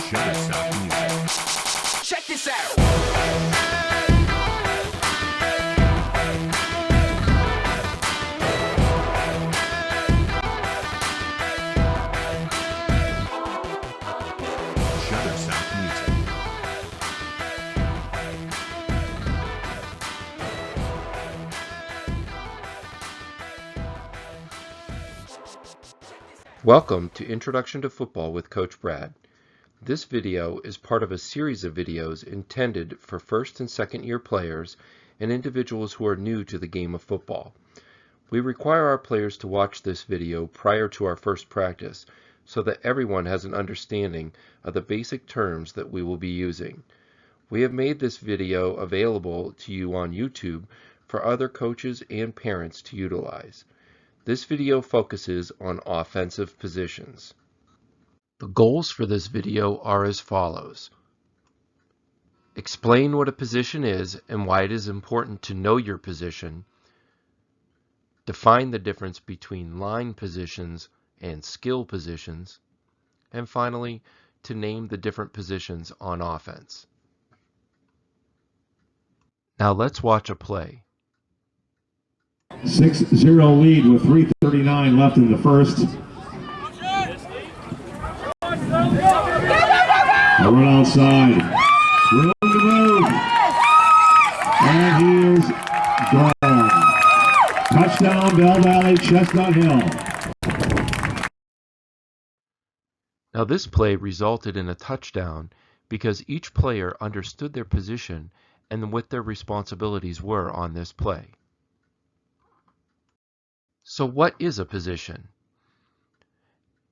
Shutterstock Music. Check this out. Shutterstock Music. Welcome to Introduction to Football with Coach Brad. This video is part of a series of videos intended for first and second year players and individuals who are new to the game of football. We require our players to watch this video prior to our first practice so that everyone has an understanding of the basic terms that we will be using. We have made this video available to you on YouTube for other coaches and parents to utilize. This video focuses on offensive positions. The goals for this video are as follows. Explain what a position is and why it is important to know your position. Define the difference between line positions and skill positions. And finally, to name the different positions on offense. Now let's watch a play. 6-0 lead with 3:39 left in the first. A run outside. Room to move. And he is gone. Touchdown, Bell Valley, Chestnut Hill. Now this play resulted in a touchdown because each player understood their position and what their responsibilities were on this play. So what is a position?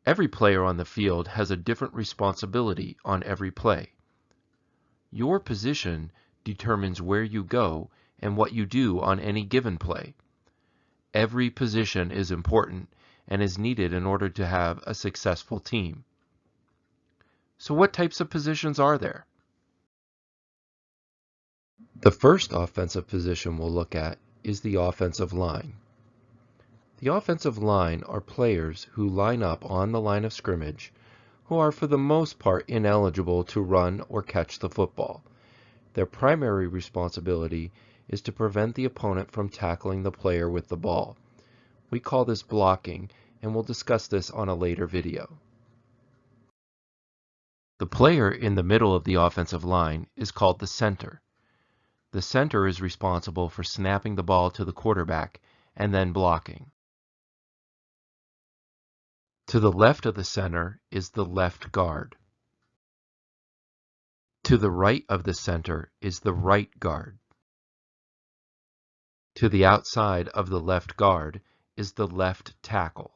Every player on the field has a different responsibility on every play. Your position determines where you go and what you do on any given play. Every position is important and is needed in order to have a successful team. So what types of positions are there? The first offensive position we'll look at is the offensive line. The offensive line are players who line up on the line of scrimmage who are for the most part ineligible to run or catch the football. Their primary responsibility is to prevent the opponent from tackling the player with the ball. We call this blocking, and we'll discuss this on a later video. The player in the middle of the offensive line is called the center. The center is responsible for snapping the ball to the quarterback and then blocking. To the left of the center is the left guard. To the right of the center is the right guard. To the outside of the left guard is the left tackle.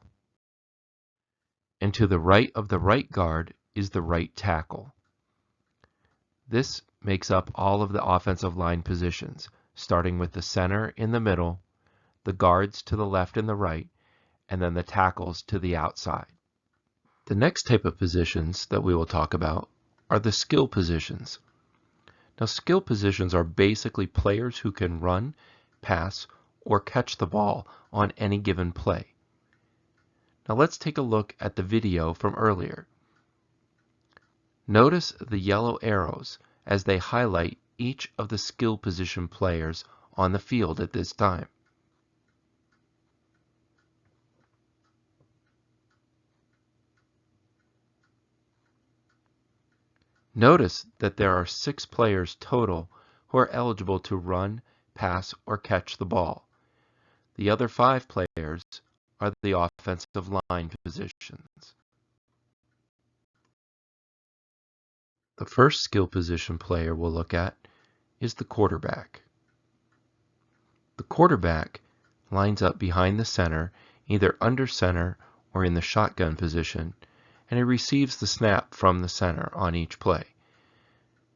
And to the right of the right guard is the right tackle. This makes up all of the offensive line positions, starting with the center in the middle, the guards to the left and the right, and then the tackles to the outside. The next type of positions that we will talk about are the skill positions. Now, skill positions are basically players who can run, pass, or catch the ball on any given play. Now let's take a look at the video from earlier. Notice the yellow arrows as they highlight each of the skill position players on the field at this time. Notice that there are 6 players total who are eligible to run, pass, or catch the ball. The other 5 players are the offensive line positions. The first skill position player we'll look at is the quarterback. The quarterback lines up behind the center, either under center or in the shotgun position, and he receives the snap from the center on each play.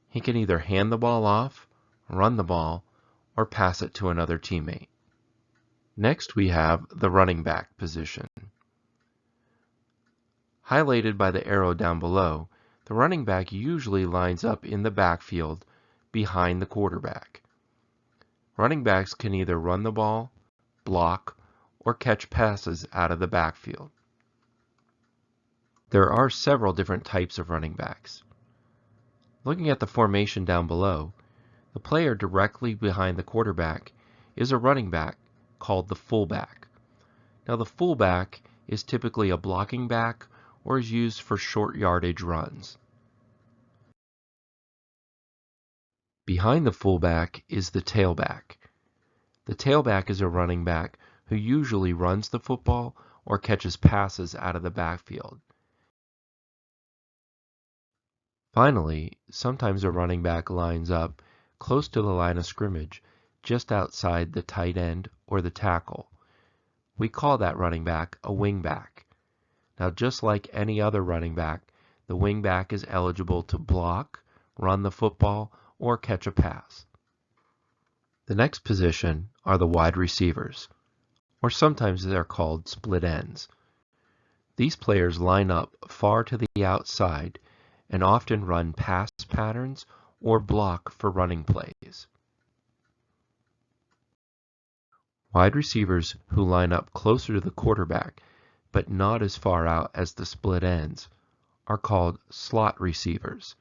He can either hand the ball off, run the ball, or pass it to another teammate. Next we have the running back position. Highlighted by the arrow down below, the running back usually lines up in the backfield behind the quarterback. Running backs can either run the ball, block, or catch passes out of the backfield. There are several different types of running backs. Looking at the formation down below, the player directly behind the quarterback is a running back called the fullback. Now the fullback is typically a blocking back or is used for short yardage runs. Behind the fullback is the tailback. The tailback is a running back who usually runs the football or catches passes out of the backfield. Finally, sometimes a running back lines up close to the line of scrimmage, just outside the tight end or the tackle. We call that running back a wingback. Now, just like any other running back, the wingback is eligible to block, run the football, or catch a pass. The next position are the wide receivers, or sometimes they're called split ends. These players line up far to the outside and often run pass patterns or block for running plays. Wide receivers who line up closer to the quarterback but not as far out as the split ends are called slot receivers.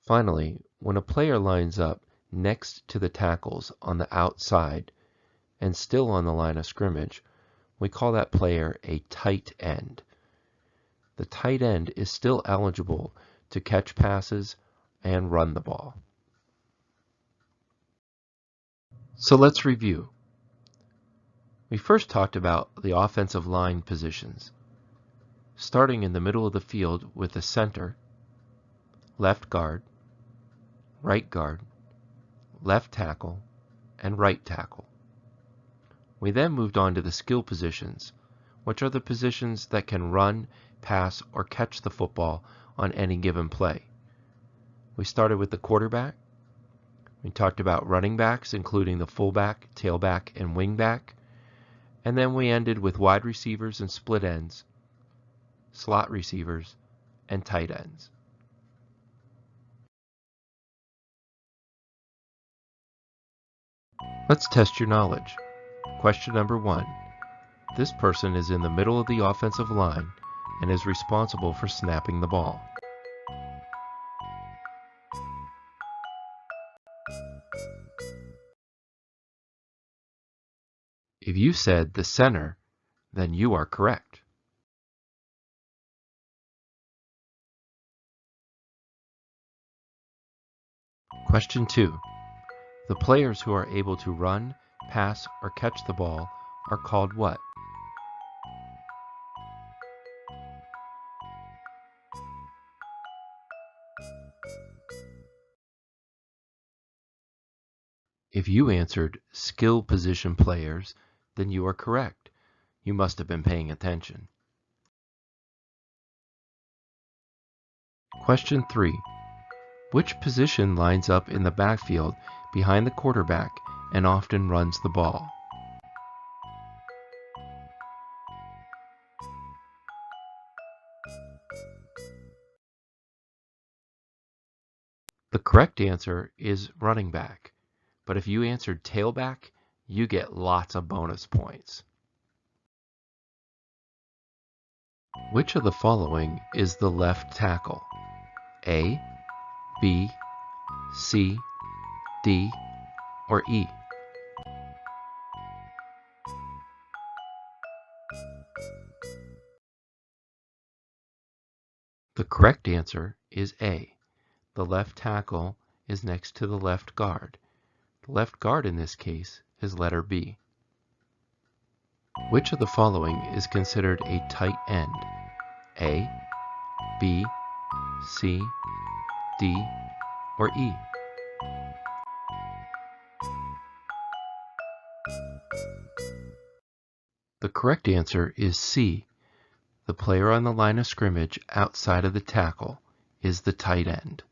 Finally, when a player lines up next to the tackles on the outside and still on the line of scrimmage, we call that player a tight end. The tight end is still eligible to catch passes and run the ball. So let's review. We first talked about the offensive line positions, starting in the middle of the field with the center, left guard, right guard, left tackle, and right tackle. We then moved on to the skill positions, which are the positions that can run, pass, or catch the football on any given play. We started with the quarterback. We talked about running backs, including the fullback, tailback, and wingback. And then we ended with wide receivers and split ends, slot receivers, and tight ends. Let's test your knowledge. Question number 1. This person is in the middle of the offensive line and is responsible for snapping the ball. If you said the center, then you are correct. Question 2. The players who are able to run, pass, or catch the ball are called what? If you answered skill position players, then you are correct. You must have been paying attention. Question 3. Which position lines up in the backfield behind the quarterback and often runs the ball? The correct answer is running back, but if you answered tailback, you get lots of bonus points. Which of the following is the left tackle? A, B, C, D, or E? The correct answer is A. The left tackle is next to the left guard. The left guard in this case is letter B. Which of the following is considered a tight end? A, B, C, D, or E? The correct answer is C. The player on the line of scrimmage outside of the tackle is the tight end.